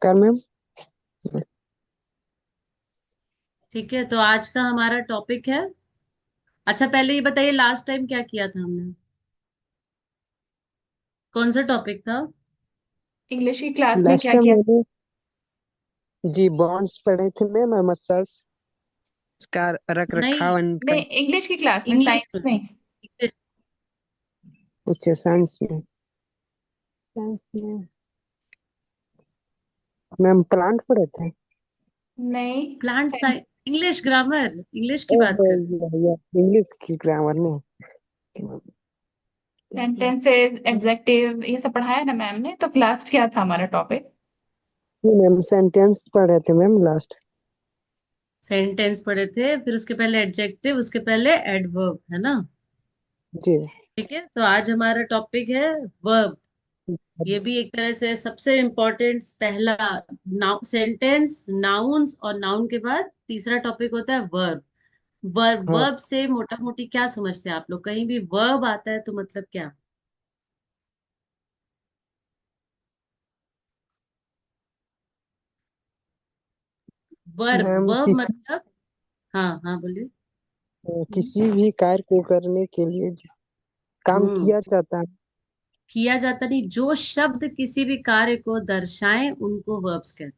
नमस्कार मैम। ठीक है, तो आज का हमारा टॉपिक है। अच्छा, पहले ये बताइए, लास्ट टाइम क्या किया था हमने? कौन सा टॉपिक था? इंग्लिश की क्लास में लास्ट क्या टाइम किया? मैंने जी बॉन्ड्स पढ़े थे मैम, मसाज का रख नहीं, रखाव इनका। नहीं, इंग्लिश की क्लास में, इंग्लिश साइंस में। में। इंग्लिश। कुछ साइंस में। साइंस में मैम प्लांट पढ़े थे। नहीं। Plant science, English grammar, English की बात ओहो, कर रहे इंग्लिश की ग्रामर में। सेंटेंसेस, एडजेक्टिव, ये सब पढ़ाया ना मैम ने, तो क्लास क्या था हमारा टॉपिक? जी मैम, सेंटेंस पढ़े थे मैम लास्ट। सेंटेंस पढ़े थे, फिर उसके पहले एडजेक्टिव, उसके पहले एडवर्ब, है ना? जी। ठीक है, तो आज हमारा टॉपिक है वर्ब। ये भी एक तरह से सबसे इम्पोर्टेंट पहला नाउ सेंटेंस, नाउन्स, और नाउन के बाद तीसरा टॉपिक होता है वर्ब। वर्ब, हाँ वर्ब से मोटा मोटी क्या समझते हैं आप लोग? कहीं भी वर्ब आता है तो मतलब क्या? वर्ब, मैम, वर्ब मतलब। हाँ हाँ, बोलिए। किसी भी कार्य को करने के लिए जो काम हम्म। किया जाता है। किया जाता नहीं, जो शब्द किसी भी कार्य को दर्शाएं उनको वर्ब्स कहते हैं।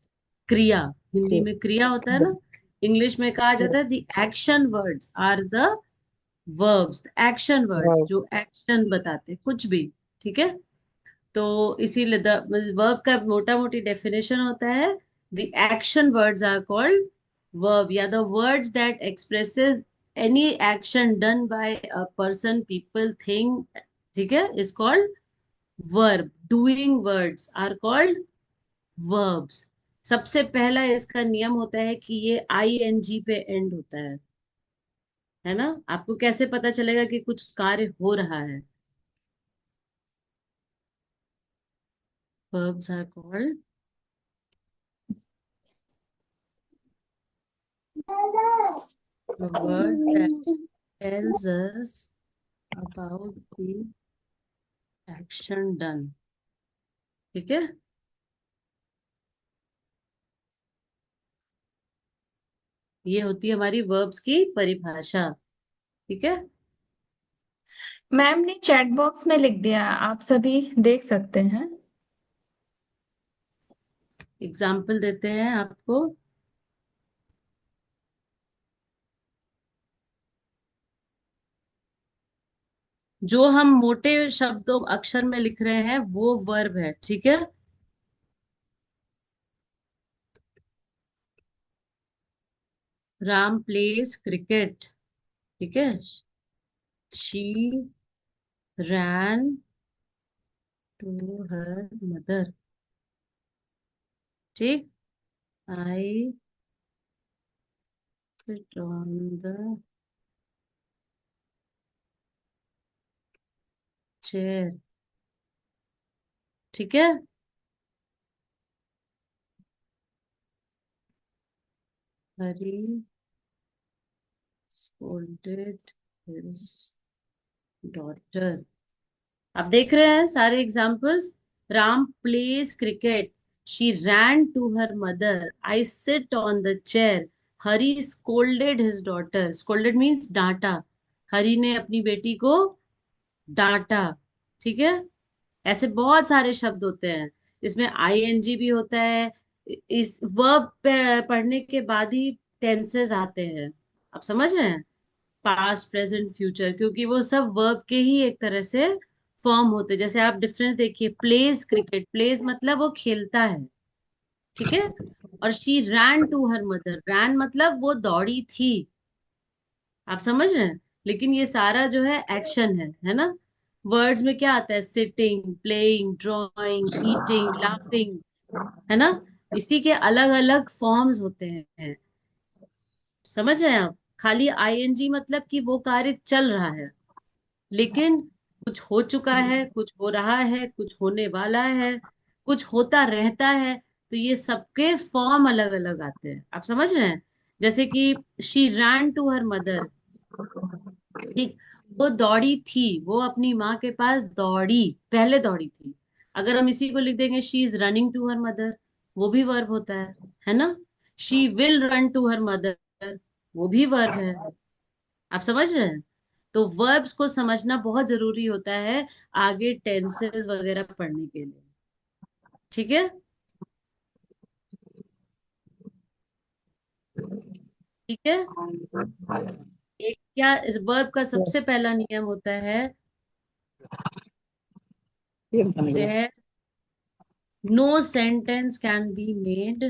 क्रिया, हिंदी जी। में क्रिया होता है ना। इंग्लिश में कहा जाता है the action words are the verbs. Action words हाँ जो एक्शन बताते हैं, कुछ भी। ठीक है, तो इसीलिए द वर्ब का मोटा मोटी डेफिनेशन होता है, the action words are called verb, या the words that expresses any action done by a person, people, thing. ठीक है, is called verb. Doing words are called verbs. सबसे पहला इसका नियम होता है कि ये आई एन जी पे एंड होता है ना? आपको कैसे पता चलेगा कि कुछ कार्य हो रहा है? verbs are called the word that tells us about the action done। ठीक है, ये होती है हमारी verbs की परिभाषा। ठीक है, मैम ने चैट बॉक्स में लिख दिया, आप सभी देख सकते हैं। एग्जाम्पल देते हैं आपको। जो हम मोटे शब्दों अक्षर में लिख रहे हैं वो वर्ब है। ठीक है, राम प्लेज क्रिकेट। ठीक है, she ran to her mother. ठीक, I sit on the chair. ठीक है, हरी scolded his daughter। आप देख रहे हैं सारे examples. Ram plays cricket, she ran to her mother, I sit on the chair, Hari scolded his daughter. Scolded means डांटा, हरी ने अपनी बेटी को डांटा। ठीक है, ऐसे बहुत सारे शब्द होते हैं। इसमें आईएनजी भी होता है। इस वर्ब पढ़ने के बाद ही टेंसेस आते हैं। आप समझ रहे हैं? पास्ट, प्रेजेंट, फ्यूचर, क्योंकि वो सब वर्ब के ही एक तरह से फॉर्म होते हैं। जैसे आप डिफरेंस देखिए, प्लेज क्रिकेट, प्लेज मतलब वो खेलता है। ठीक है, और she ran to her mother, ran मतलब वो दौड़ी थी। आप समझ रहे हैं? लेकिन ये सारा जो है एक्शन है ना? वर्ड्स में क्या आता है? Sitting, playing, drawing, eating, laughing, है ना? इसी के अलग अलग फॉर्म्स होते हैं। समझ रहे हैं आप? खाली आईएनजी मतलब कि वो कार्य चल रहा है, लेकिन कुछ हो चुका है, कुछ हो रहा है, कुछ होने वाला है, कुछ होता रहता है। तो ये सबके फॉर्म अलग अलग आते हैं। आप समझ रहे हैं? जैसे कि she ran to her mother. ठीक, वो दौड़ी थी, वो अपनी माँ के पास दौड़ी, पहले दौड़ी थी। अगर हम इसी को लिख देंगे, she is running to her mother, वो भी वर्ब होता है ना। She will run to her mother, वो भी वर्ब है। आप समझ रहे हैं? तो वर्ब्स को समझना बहुत जरूरी होता है आगे टेंसेस वगैरह पढ़ने के लिए। ठीक है। ठीक है। एक क्या वर्ब का सबसे पहला नियम होता है, ये बन गया। There no sentence can be made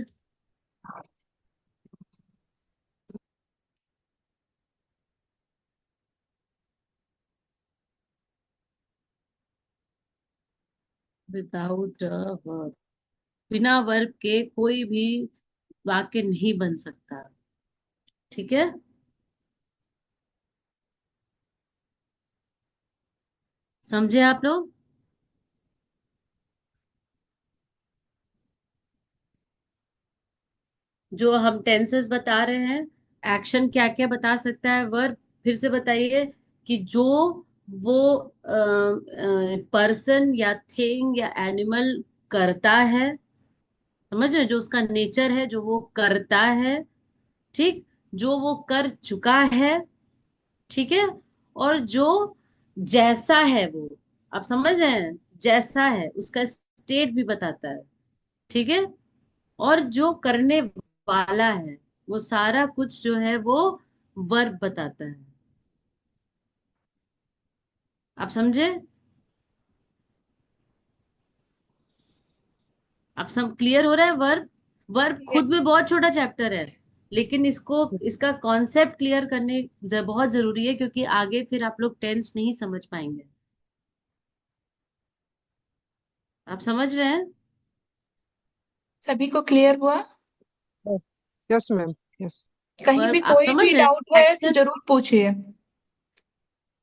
without a verb. बिना वर्ब के कोई भी वाक्य नहीं बन सकता। ठीक है। समझे आप लोग? जो हम टेंसेस बता रहे हैं, एक्शन क्या क्या बता सकता है वर्ब, फिर से बताइए। कि जो वो पर्सन या थिंग या एनिमल करता है, समझ रहे? जो उसका नेचर है, जो वो करता है। ठीक। जो वो कर चुका है। ठीक है। और जो जैसा है वो, आप समझ रहे हैं? जैसा है उसका स्टेट भी बताता है। ठीक है। और जो करने वाला है, वो सारा कुछ जो है वो वर्ब बताता है। आप समझे? आप सब क्लियर हो रहा है? वर्ब, वर्ब खुद में बहुत छोटा चैप्टर है, लेकिन इसको, इसका कॉन्सेप्ट क्लियर करने बहुत जरूरी है, क्योंकि आगे फिर आप लोग टेंस नहीं समझ पाएंगे। आप समझ रहे हैं? सभी को क्लियर हुआ? Yes ma'am, yes. कहीं भी वर्ब आप कोई समझ भी रहे डाउट हैं? है तो एक्शन, जरूर पूछिए,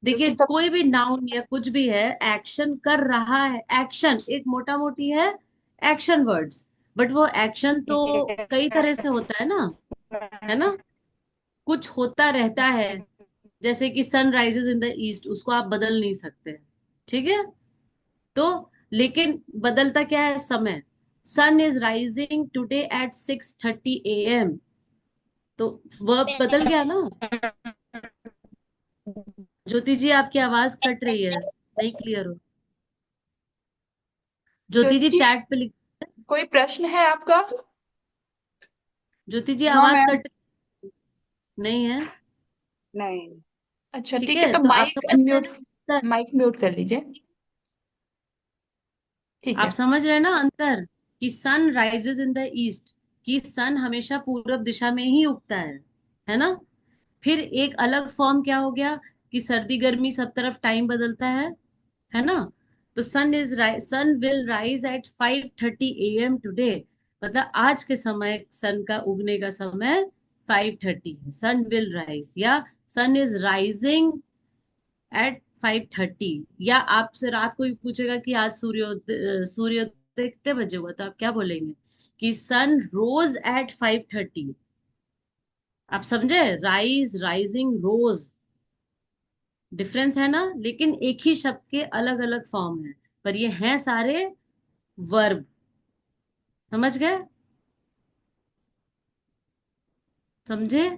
देखिए क्योंकि सब। कोई भी नाउन या कुछ भी है, एक्शन कर रहा है, एक्शन एक मोटा मोटी है, एक्शन वर्ड्स। बट वो एक्शन तो कई तरह से होता है ना। कुछ होता रहता है, जैसे कि sun rises in the east, उसको आप बदल नहीं सकते। ठीक है। तो लेकिन बदलता क्या है? समय। Sun is rising today at 6:30 AM, तो वर्ब बदल गया ना। ज्योति जी आपकी आवाज कट रही है, नहीं क्लियर हो। ज्योति ज्योति जी जी, चैट पे लिख। कोई प्रश्न है आपका? ज्योति जी नो आवाज मैम। कट नहीं है। नहीं। अच्छा ठीक ठीक है, है, तो तो आप माइक समझ रहे हैं अनम्यूट, ना अंतर? माइक म्यूट कर लीजिए। ठीक आप है। समझ रहे हैं ना अंतर? कि sun rises in the east, कि सन हमेशा पूरब दिशा में ही उगता है ना। फिर एक अलग फॉर्म क्या हो गया, कि सर्दी गर्मी सब तरफ टाइम बदलता है ना। तो sun will rise at 5:30 AM today, मतलब आज के समय सन का उगने का समय 5:30 है। सन विल राइज, या सन इज राइजिंग एट 5:30। या आपसे रात को ही पूछेगा कि आज सूर्योदय कितने बजे हुआ, तो आप क्या बोलेंगे? कि सन रोज एट 5:30। आप समझे? राइज, राइजिंग, रोज, डिफरेंस है ना। लेकिन एक ही शब्द के अलग अलग फॉर्म है, पर ये हैं सारे वर्ब। समझ गए? समझे?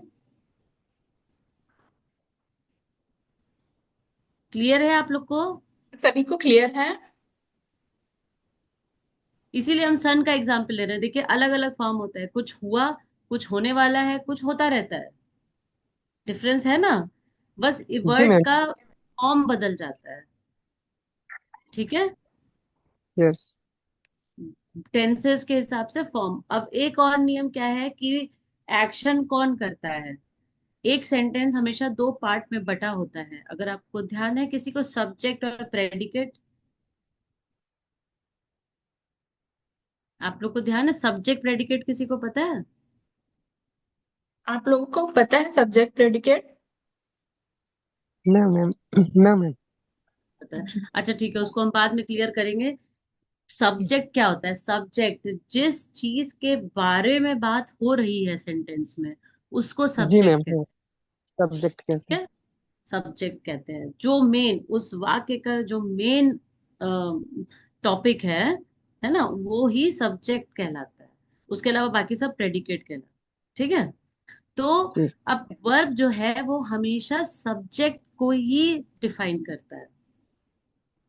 क्लियर है आप लोग को? सभी को क्लियर है? इसीलिए हम सन का एग्जाम्पल ले रहे हैं। देखिए अलग अलग फॉर्म होता है, कुछ हुआ, कुछ होने वाला है, कुछ होता रहता है। डिफरेंस है ना। बस जी वर्ड मैम। का फॉर्म बदल जाता है। ठीक है। यस। टेंसेस के हिसाब से फॉर्म। अब एक और नियम क्या है, कि एक्शन कौन करता है। एक सेंटेंस हमेशा दो पार्ट में बटा होता है, अगर आपको ध्यान है। किसी को सब्जेक्ट और प्रेडिकेट, आप लोग को ध्यान है? सब्जेक्ट प्रेडिकेट किसी को पता है? आप लोगों को पता है सब्जेक्ट प्रेडिकेट? ना मैम। ना मैम। पता है? अच्छा ठीक है, उसको हम बाद में क्लियर करेंगे। सब्जेक्ट क्या होता है? सब्जेक्ट जिस चीज के बारे में बात हो रही है सेंटेंस में, उसको जी सब्जेक्ट मैम, कहते हैं। सब्जेक्ट कहते ठीक हैं। है। सब्जेक्ट कहते हैं जो मेन, उस वाक्य का जो मेन टॉपिक है ना, वो ही सब्जेक्ट कहलाता है। उसके अलावा बाकी सब प्रेडिकेट कहलाते। ठीक है। तो जी अब वर्ब जो है वो हमेशा सब्जेक्ट को ही डिफाइन करता है।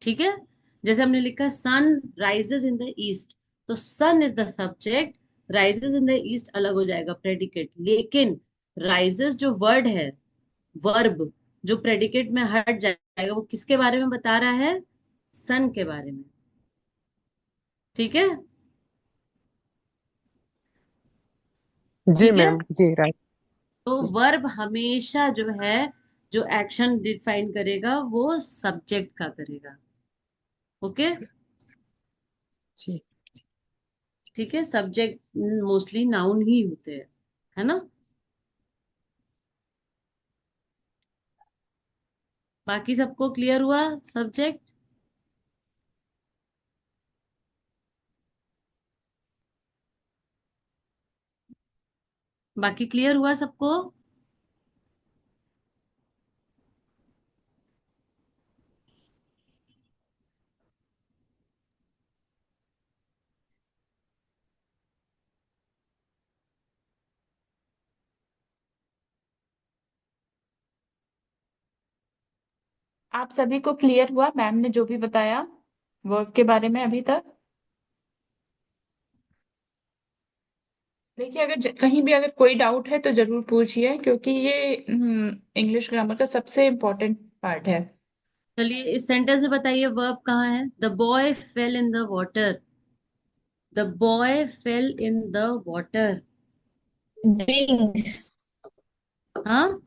ठीक है। जैसे हमने लिखा sun rises in the east, तो sun is the subject, rises in the east अलग हो जाएगा प्रेडिकेट। लेकिन राइजेस जो वर्ड है, वर्ब जो प्रेडिकेट में हट जाएगा, वो किसके बारे में बता रहा है? सन के बारे में। ठीक है। जी ठीक है। मैम, जी राइट। तो जी वर्ब हमेशा जो है, जो एक्शन डिफाइन करेगा वो सब्जेक्ट का करेगा। ओके। जी ठीक है। सब्जेक्ट मोस्टली नाउन ही होते हैं, है ना। बाकी सबको क्लियर हुआ सब्जेक्ट? बाकी क्लियर हुआ सबको? आप सभी को क्लियर हुआ मैम ने जो भी बताया वर्ब के बारे में अभी तक? देखिए, अगर कहीं भी अगर कोई डाउट है तो जरूर पूछिए, क्योंकि ये इंग्लिश ग्रामर का सबसे इम्पोर्टेंट पार्ट है। चलिए इस सेंटेंस में बताइए वर्ब कहाँ है। The boy fell in the water. The boy fell in the water. Bing, हाँ।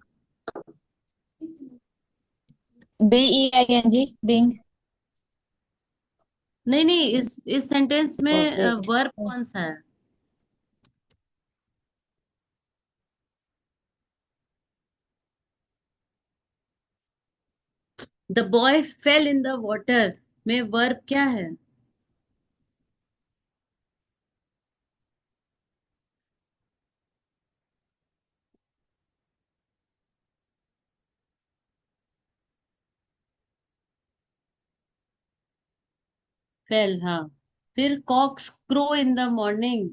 Bing, Bing. नहीं नहीं, इस सेंटेंस में Wait. वर्ब कौन सा है? The boy fell in the water में वर्ब क्या है? फेल, हाँ। फिर cocks crow in the morning.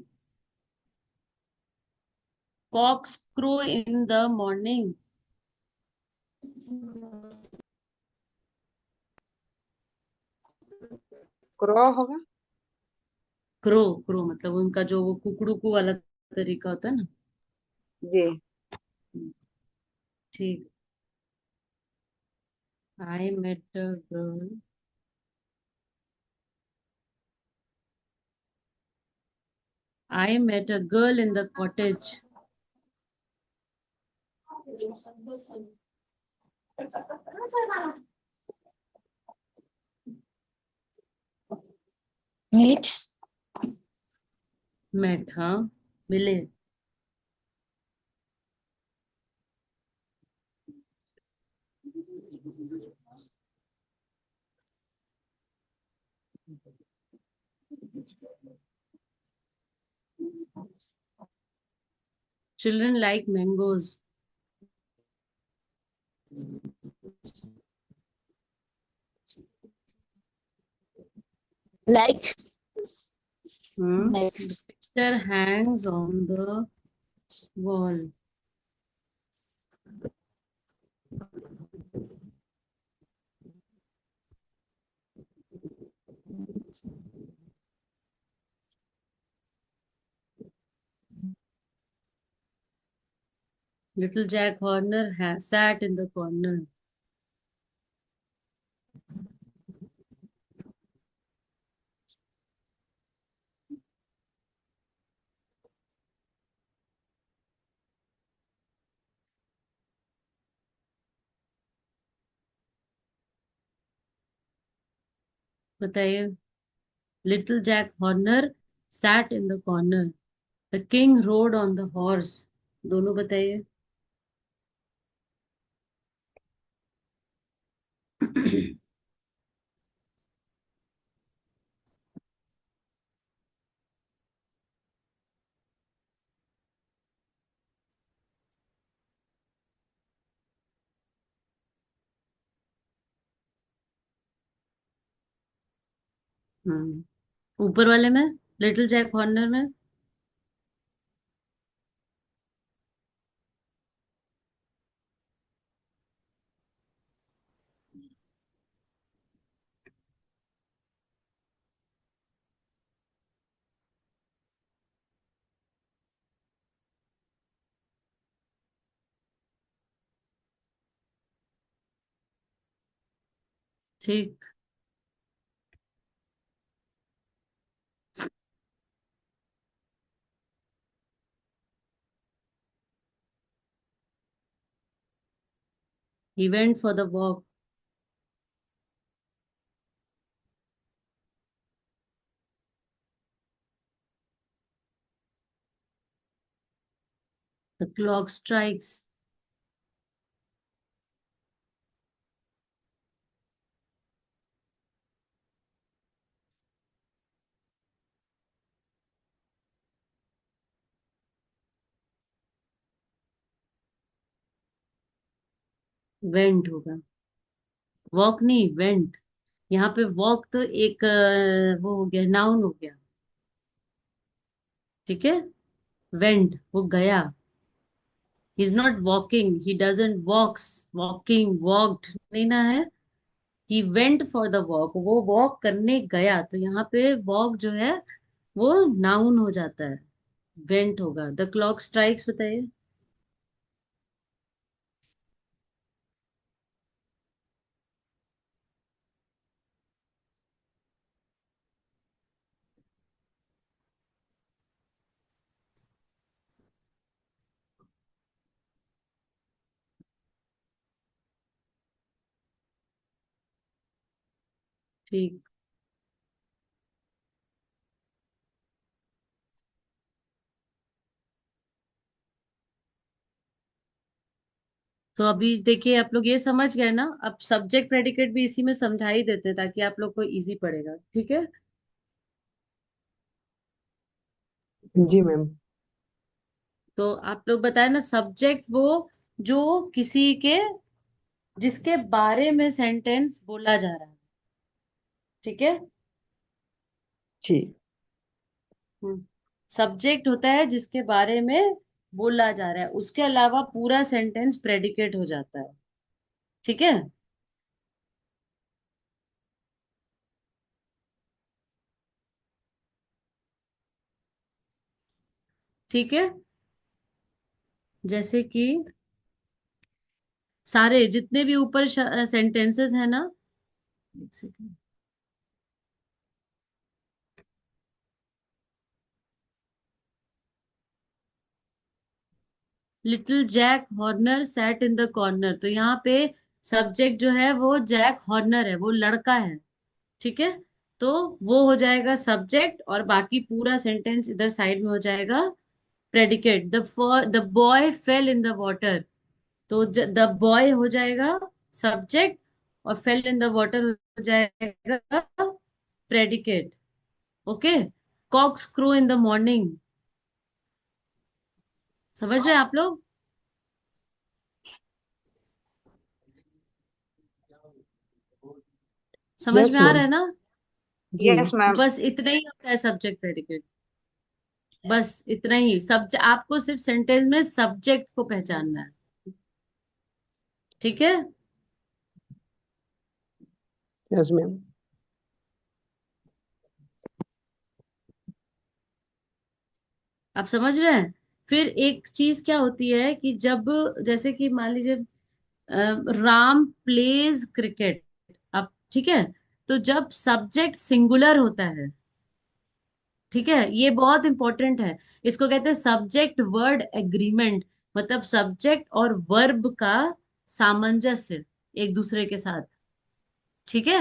Cocks crow in the morning. Crow होगा। क्रो, क्रो मतलब उनका जो वो कुकड़ू वाला तरीका होता है ना। जी। ठीक। I met a girl. I met a girl in the cottage. Meet. Met, हाँ, मिले। Children like mangoes. Like. The Next. Picture hangs on the wall. Little Jack Horner sat in the corner. बताइए। Little Jack Horner sat in the corner. The king rode on the horse. दोनों बताइए। ऊपर वाले में, little Jack Horner में। ठीक। He went for the walk. The clock strikes. Went होगा, walk नहीं, वेंट। यहाँ पे वॉक तो एक वो हो गया, नाउन हो गया। ठीक है। वेंट वो गया। He is not walking, he doesn't walks, walking, walked नहीं ना है। He went for the walk, वो वॉक करने गया, तो यहाँ पे वॉक जो है वो नाउन हो जाता है। वेंट होगा। द क्लॉक स्ट्राइक्स बताइए। ठीक। तो अभी देखिए, आप लोग ये समझ गए ना, अब सब्जेक्ट प्रेडिकेट भी इसी में समझा ही देते ताकि आप लोग को इजी पड़ेगा। ठीक है। जी मैम। तो आप लोग बताए ना, सब्जेक्ट वो जो किसी के, जिसके बारे में सेंटेंस बोला जा रहा है। ठीक है। जी। सब्जेक्ट होता है जिसके बारे में बोला जा रहा है, उसके अलावा पूरा सेंटेंस प्रेडिकेट हो जाता है। ठीक है। ठीक है। जैसे कि सारे जितने भी ऊपर सेंटेंसेस है ना, एक second. Little Jack Horner sat in the corner, तो यहाँ पे सब्जेक्ट जो है वो जैक हॉर्नर है, वो लड़का है। ठीक है। तो वो हो जाएगा सब्जेक्ट, और बाकी पूरा सेंटेंस इधर साइड में हो जाएगा predicate. The boy fell in the water, तो द बॉय हो जाएगा सब्जेक्ट, और फेल इन द वाटर हो जाएगा predicate. Okay. Cocks crew in the morning. समझ रहे हैं आप लोग? समझ यस में आ रहा मैम। है ना? जी। Yes ma'am. बस इतना ही होता है सब्जेक्ट प्रेडिकेट। बस इतना ही सब्जेक्ट, आपको सिर्फ सेंटेंस में सब्जेक्ट को पहचानना है। ठीक है। Yes ma'am. आप समझ रहे हैं? फिर एक चीज क्या होती है कि जब, जैसे कि मान लीजिए राम प्लेज क्रिकेट। अब ठीक है, तो जब सब्जेक्ट सिंगुलर होता है, ठीक है, ये बहुत इंपॉर्टेंट है, इसको कहते हैं सब्जेक्ट वर्ड एग्रीमेंट। मतलब सब्जेक्ट और वर्ब का सामंजस्य एक दूसरे के साथ। ठीक है।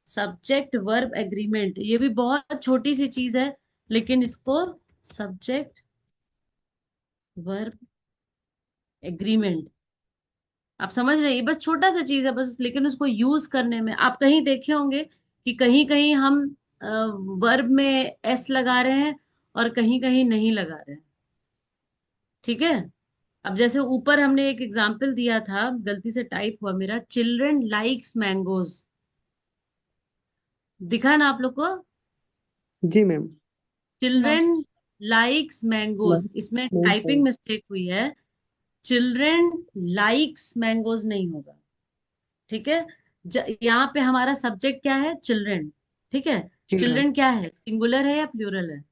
सब्जेक्ट वर्ब एग्रीमेंट, ये भी बहुत छोटी सी चीज है, लेकिन इसको सब्जेक्ट वर्ब एग्रीमेंट, आप समझ रहे हैं? ये बस छोटा सा चीज है बस, लेकिन उसको यूज करने में आप कहीं देखे होंगे कि कहीं कहीं हम वर्ब में एस लगा रहे हैं और कहीं कहीं नहीं लगा रहे हैं। ठीक है। अब जैसे ऊपर हमने एक एग्जाम्पल दिया था, गलती से टाइप हुआ मेरा, चिल्ड्रन लाइक्स मैंगोज। दिखा ना आप लोग को? जी मैम। हाँ। Children likes mangoes, ma'am. इसमें मैम टाइपिंग मिस्टेक हुई है। चिल्ड्रन लाइक्स मैंगोज नहीं होगा। ठीक है। यहाँ पे हमारा सब्जेक्ट क्या है? चिल्ड्रन। ठीक है। चिल्ड्रन। चिल्ड्रन क्या है? सिंगुलर है या प्लूरल है?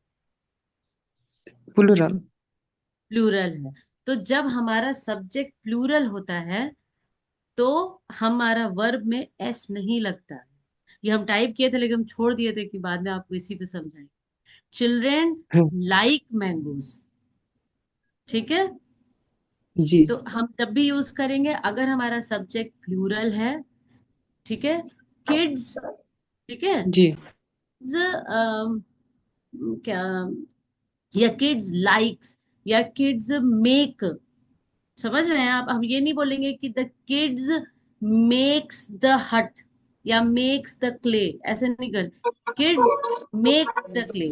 प्लूरल। प्लूरल है। तो जब हमारा सब्जेक्ट प्लूरल होता है तो हमारा वर्ब में एस नहीं लगता। ये हम टाइप किए थे लेकिन हम छोड़ दिए थे कि बाद में आपको इसी पे समझाएंगे। चिल्ड्रेन हाँ, लाइक मैंगोज। ठीक है, जी तो हम जब भी यूज करेंगे अगर हमारा सब्जेक्ट प्लूरल है, ठीक है, किड्स, ठीक है, जी क्या, या किड्स लाइक्स, या किड्स मेक, समझ रहे हैं आप? हम ये नहीं बोलेंगे कि द किड्स मेक्स द हट या मेक्स द क्ले, ऐसे नहीं कर। किड्स मेक द क्ले,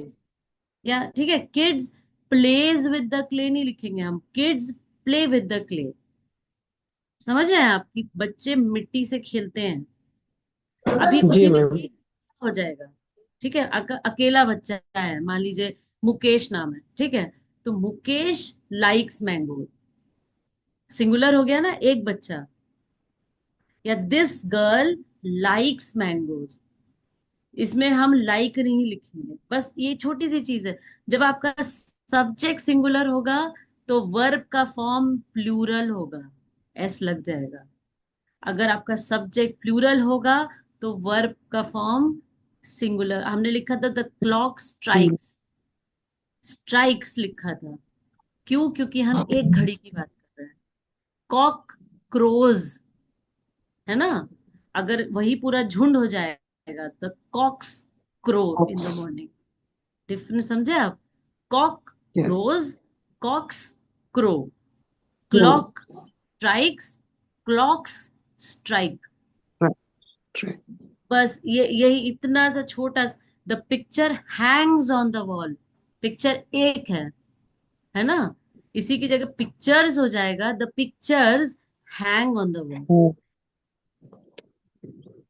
या ठीक है, kids plays with the clay नहीं लिखेंगे हम, kids play with the clay. समझ रहे हैं आप कि बच्चे मिट्टी से खेलते हैं। अभी जी उसी में मैम। एक बच्चा हो जाएगा, ठीक है, अकेला बच्चा है, मान लीजिए मुकेश नाम है, ठीक है, तो मुकेश लाइक्स मैंगो, सिंगुलर हो गया ना, एक बच्चा। या दिस गर्ल लाइक्स मैंगोज, इसमें हम लाइक नहीं लिखेंगे, बस ये छोटी सी चीज है। जब आपका सब्जेक्ट सिंगुलर होगा तो वर्ब का फॉर्म प्लूरल होगा, एस लग जाएगा। अगर आपका सब्जेक्ट प्लूरल होगा तो वर्ब का फॉर्म सिंगुलर। हमने लिखा था द क्लॉक स्ट्राइक्स, स्ट्राइक्स लिखा था, क्यों? क्योंकि हम एक घड़ी की बात कर रहे हैं। कॉक क्रोज, है ना, अगर वही पूरा झुंड हो जाएगा तो cocks crow in the morning. Difference समझे आप? Cock yes. Crows, cocks crow, clock strikes, clocks strike. बस ये यही इतना सा छोटा, the picture hangs on the wall, picture एक है ना, इसी की जगह पिक्चर्स हो जाएगा, the pictures hang on the wall.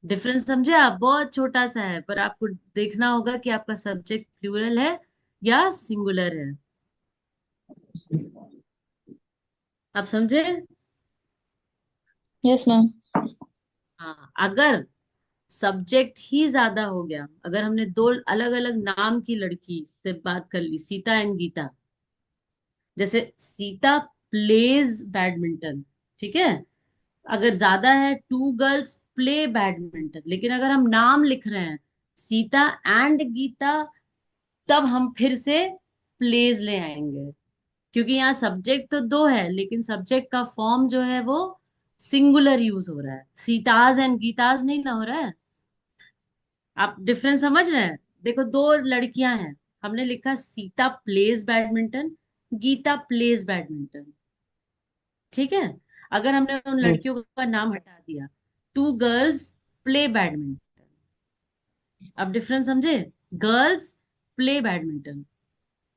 Difference समझे आप? बहुत छोटा सा है, पर आपको देखना होगा कि आपका सब्जेक्ट प्लूरल है या सिंगुलर है। आप समझे? Yes, ma'am. हाँ, अगर सब्जेक्ट ही ज्यादा हो गया, अगर हमने दो अलग अलग नाम की लड़की से बात कर ली, सीता एंड गीता, जैसे सीता प्लेज बैडमिंटन, ठीक है, अगर ज्यादा है टू गर्ल्स प्ले बैडमिंटन, लेकिन अगर हम नाम लिख रहे हैं सीता एंड गीता, तब हम फिर से प्लेज ले आएंगे, क्योंकि यहाँ सब्जेक्ट तो दो है लेकिन सब्जेक्ट का फॉर्म जो है वो सिंगुलर यूज हो रहा है, सीताज एंड गीताज नहीं ना हो रहा है। आप डिफरेंस समझ रहे हैं? देखो, दो लड़कियां हैं, हमने लिखा Sita plays badminton, Gita plays badminton, ठीक है। अगर हमने उन लड़कियों का नाम हटा दिया, टू गर्ल्स प्ले बैडमिंटन, अब डिफरेंस समझे? Girls play badminton,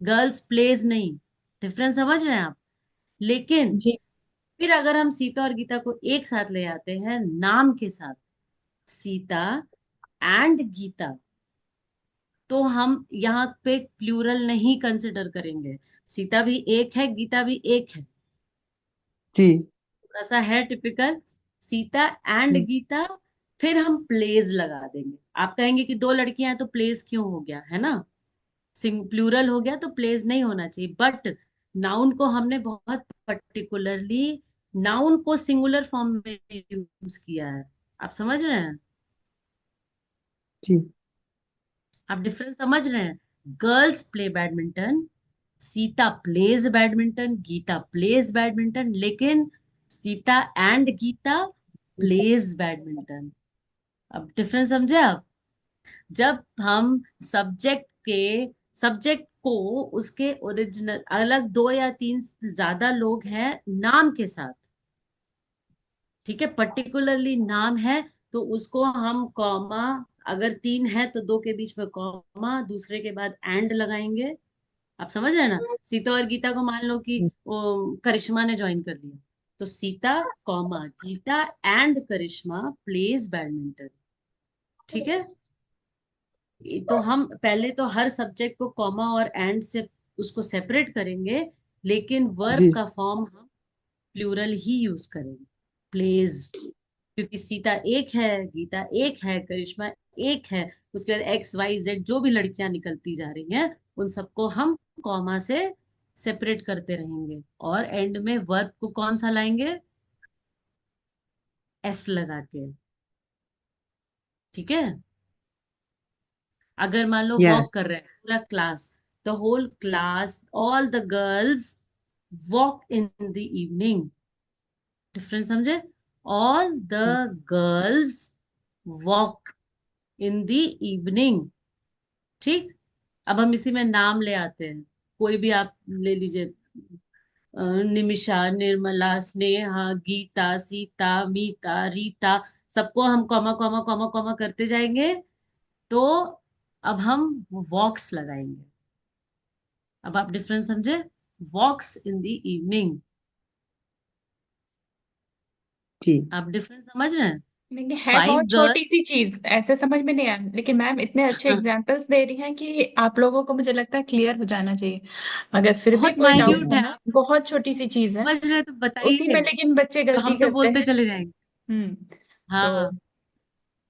girls plays नहीं। डिफरेंस समझ रहे हैं आप? लेकिन जी. फिर अगर हम सीता और गीता को एक साथ ले आते हैं नाम के साथ, सीता एंड गीता, तो हम यहाँ पे प्लूरल नहीं कंसिडर करेंगे। सीता भी एक है, गीता भी एक है, जी। ऐसा है टिपिकल। सीता एंड गीता, फिर हम प्लेज लगा देंगे। आप कहेंगे कि दो लड़कियां हैं तो प्लेज क्यों हो गया, है ना, सिंग प्लूरल हो गया तो प्लेज नहीं होना चाहिए। बट नाउन को हमने बहुत पर्टिकुलरली, नाउन को सिंगुलर फॉर्म में यूज किया है। आप समझ रहे हैं? जी आप डिफरेंस समझ रहे हैं? Girls play badminton, Sita plays badminton, Gita plays badminton, लेकिन Sita and Gita plays badminton. अब डिफरेंस समझे आप? जब हम सब्जेक्ट को उसके ओरिजिनल, अलग दो या तीन ज्यादा लोग हैं नाम के साथ, ठीक है, पर्टिकुलरली नाम है, तो उसको हम कॉमा, अगर तीन है तो दो के बीच में कॉमा, दूसरे के बाद एंड लगाएंगे। आप समझ रहे हैं ना? सीता और गीता को मान लो कि वो करिश्मा ने ज्वाइन कर लिया, तो Sita comma Gita and Karishma plays badminton, ठीक है। तो हम पहले तो हर सब्जेक्ट को कॉमा और एंड से उसको सेपरेट करेंगे, लेकिन वर्ब जी का फॉर्म हम प्लूरल ही यूज करेंगे, प्लेज। क्योंकि सीता एक है, गीता एक है, करिश्मा एक है, उसके बाद एक्स वाई जेड जो भी लड़कियां निकलती जा रही हैं उन सबको हम कॉमा से सेपरेट करते रहेंगे, और एंड में वर्ब को कौन सा लाएंगे? एस लगा के, ठीक है। अगर मान लो Yeah. वॉक कर रहे हैं पूरा class, the whole class, all the girls walk in the evening. Difference समझे? All the girls walk in the evening. ठीक। अब हम इसी में नाम ले आते हैं। कोई भी आप ले लीजिए, निमिषा, निर्मला, स्नेहा, गीता, सीता, मीता, रीता, सबको हम कॉमा कॉमा कॉमा कॉमा करते जाएंगे। तो अब हम वॉक्स लगाएंगे। अब आप डिफरेंस समझे? वॉक्स इन द इवनिंग। जी। आप डिफरेंस समझ रहे हैं? लेकिन है फाइव बहुत गर्ल छोटी सी चीज, ऐसे समझ में नहीं आया, लेकिन मैम इतने अच्छे एग्जांपल्स दे रही हैं कि आप लोगों को मुझे लगता है क्लियर हो जाना चाहिए। अगर फिर भी बहुत कोई डाउट माइन्यूट है है। ना, आप बहुत छोटी सी चीज है, समझ रहे हैं तो उसी में बताइए, लेकिन बच्चे तो गलती हम तो करते बोलते हैं। चले जाएंगे। हम्म। तो हाँ,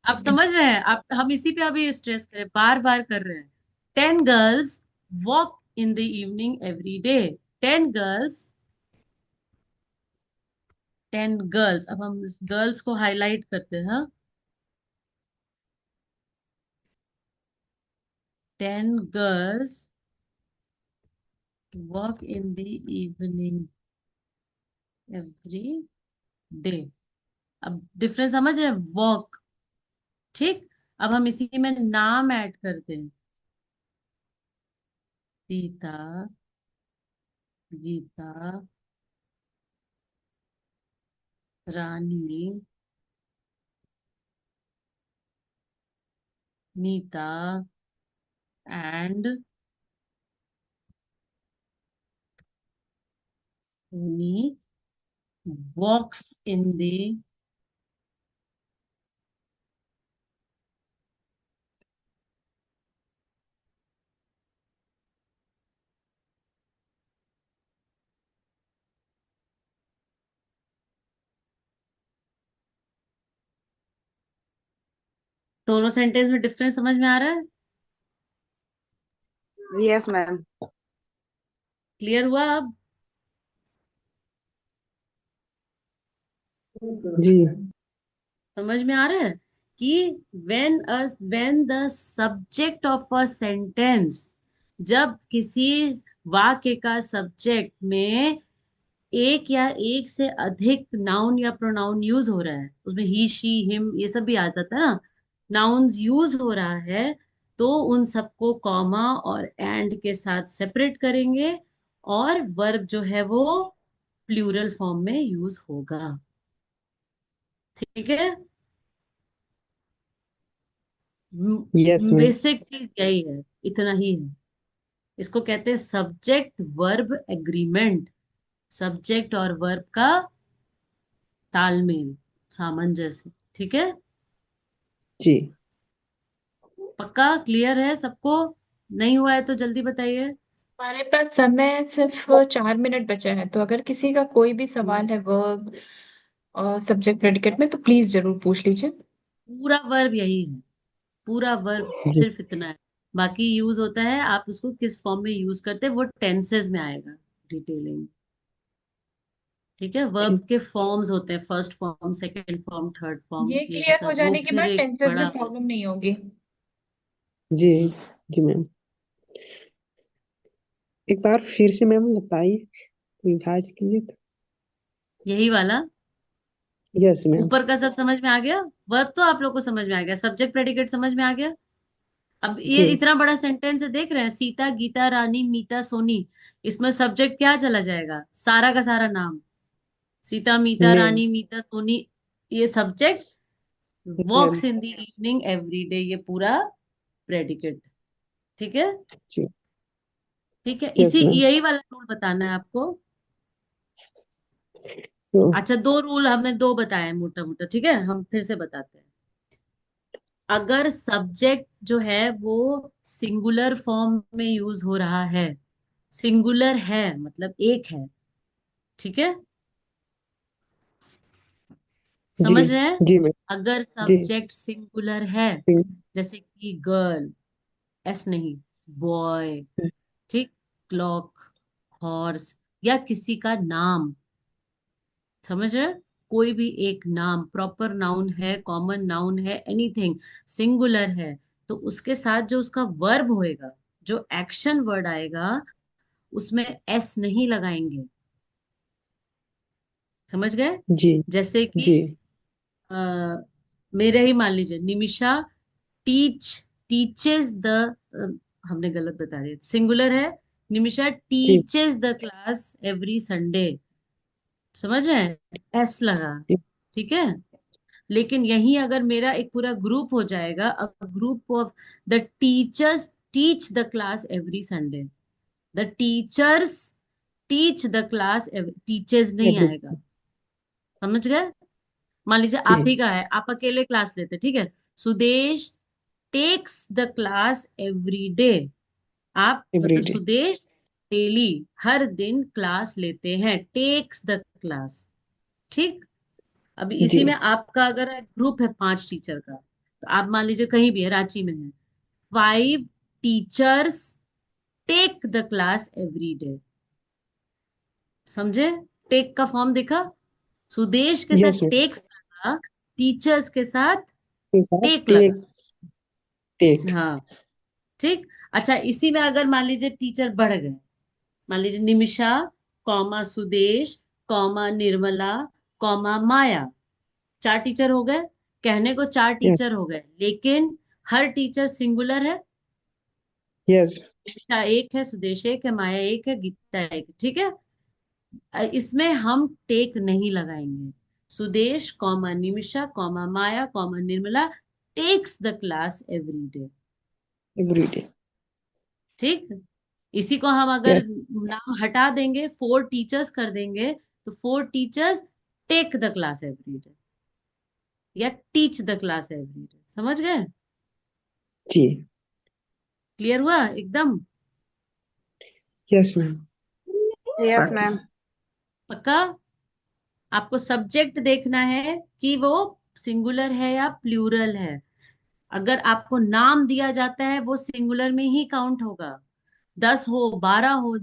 आप समझ रहे हैं? आप, हम इसी पे अभी स्ट्रेस करें, बार बार कर रहे हैं। 10 girls walk in the evening every day. 10 girls, 10 girls. अब हम इस गर्ल्स को हाईलाइट करते हैं, हाँ। 10 girls walk in the evening every day. अब डिफरेंस समझ रहे हैं? वॉक। ठीक। अब हम इसी में नाम ऐड करते हैं। Sita, Gita, Rani, Nita and Soni walks in the दोनों सेंटेंस में डिफरेंस समझ में आ रहा है? Yes ma'am. क्लियर हुआ अब? जी। समझ में आ रहा है कि when the subject of a sentence, जब किसी वाक्य का सब्जेक्ट में एक या एक से अधिक नाउन या प्रोनाउन यूज हो रहा है, उसमें ही, शी, हिम, ये सब भी आ जाता है ना, नाउन्स यूज हो रहा है, तो उन सबको कॉमा और एंड के साथ सेपरेट करेंगे, और वर्ब जो है वो प्लूरल फॉर्म में यूज होगा। ठीक है? Yes ma'am. बेसिक चीज यही है, इतना ही है। इसको कहते हैं सब्जेक्ट वर्ब एग्रीमेंट। सब्जेक्ट और वर्ब का तालमेल, सामंजस्य। ठीक है? जी। पक्का क्लियर है सबको? नहीं हुआ है तो जल्दी बताइए। हमारे पास समय सिर्फ 4 मिनट बचा है, तो अगर किसी का कोई भी सवाल है वर्ब और सब्जेक्ट प्रेडिकेट में, तो प्लीज जरूर पूछ लीजिए। पूरा वर्ब यही है, पूरा वर्ब जी। सिर्फ इतना है। बाकी यूज होता है, आप उसको किस फॉर्म में यूज करते हैं वो टेंसेस में आएगा डिटेलिंग। ठीक है? वर्ब ठीक। के फॉर्म्स होते हैं, first form, second form, third form, ये ये क्लियर हो सब, वो जाने के फिर बाद एक टेंसेस में बड़ा। प्रॉब्लम नहीं होगी। जी। जी मैम। एक बार फिर से मैम बताइए, रिवाइज कीजिए तो। यही वाला यस मैम। ऊपर का सब समझ में आ गया? वर्ब तो आप लोग को समझ में आ गया, सब्जेक्ट प्रेडिकेट समझ में आ गया। अब ये जी। इतना बड़ा सेंटेंस है, देख रहे हैं, सीता, गीता, रानी, मीता, सोनी। इसमें सब्जेक्ट क्या चला जाएगा? सारा का सारा नाम। सीता, मीता, मैम। रानी, मीता, सोनी, ये subject. Ma'am. Walks in the evening every day, ये पूरा प्रेडिकेट। ठीक है? जी। ठीक है, यस इसी मैम। यही वाला रूल बताना है आपको। तो अच्छा, दो रूल हमने दो बताए मोटा मोटा, ठीक है, हम फिर से बताते हैं। अगर सब्जेक्ट जो है वो सिंगुलर फॉर्म में यूज हो रहा है, सिंगुलर है मतलब एक है, ठीक है, जी। समझ रहे हैं? जी मैम। अगर जी। सब्जेक्ट सिंगुलर है, जैसे कि गर्ल, एस नहीं, बॉय, ठीक, क्लॉक, हॉर्स, या किसी का नाम, समझ रहे हैं? कोई भी एक नाम, प्रॉपर नाउन है, कॉमन नाउन है, एनीथिंग सिंगुलर है, तो उसके साथ जो उसका वर्ब होएगा, जो एक्शन वर्ड आएगा, उसमें एस नहीं लगाएंगे। समझ गए? जी जैसे कि जी अ, मेरे ही मान लीजिए, निमिषा टीच टीचेस द, हमने गलत बता दिया, सिंगुलर है। Nimisha ji teaches the class every Sunday. समझ रहे हैं? एस लगा। जी ठीक है। लेकिन यही अगर मेरा एक पूरा ग्रुप हो जाएगा, a group of the teachers teach the class every Sunday, the teachers teach the class, teachers नहीं एवरी आएगा। समझ गए? मान लीजिए जी आप ही का है, आप अकेले क्लास लेते, ठीक है। Sudesh takes the class every day. आप एवरी मतलब डे सुदेश डेली, हर दिन क्लास लेते हैं, टेक्स द क्लास। ठीक। अभी जी इसी में आपका अगर ग्रुप है 5 टीचर का, तो आप मान लीजिए कहीं भी है, रांची में है, 5 teachers take the class every day. समझे? टेक का फॉर्म देखा? सुदेश के साथ यस मैम टेक्स लगा, टीचर्स के साथ टेक लगा। टेक टेक हाँ। ठीक। अच्छा, इसी में अगर मान लीजिए टीचर बढ़ गए, मान लीजिए Nimisha comma Sudesh comma Nirmala comma Maya, 4 teacher हो गए। कहने को चार यस टीचर हो गए, लेकिन हर टीचर सिंगुलर है। यस निमिषा एक है, सुदेश एक है, माया एक है, गीता एक है। ठीक है। इसमें हम टेक नहीं लगाएंगे। Sudesh comma Nimisha comma Maya comma Nirmala takes the class every day. Every day ठीक। इसी को हम अगर यस नाम हटा देंगे, 4 टीचर्स कर देंगे, तो 4 teachers take the class every day, या teach the class every day. समझ गए? जी क्लियर हुआ एकदम? Yes ma'am yes ma'am. पक्का? आपको सब्जेक्ट देखना है कि वो सिंगुलर है या प्लूरल है। अगर आपको नाम दिया जाता है, वो सिंगुलर में ही काउंट होगा। 10 हो 12 हो,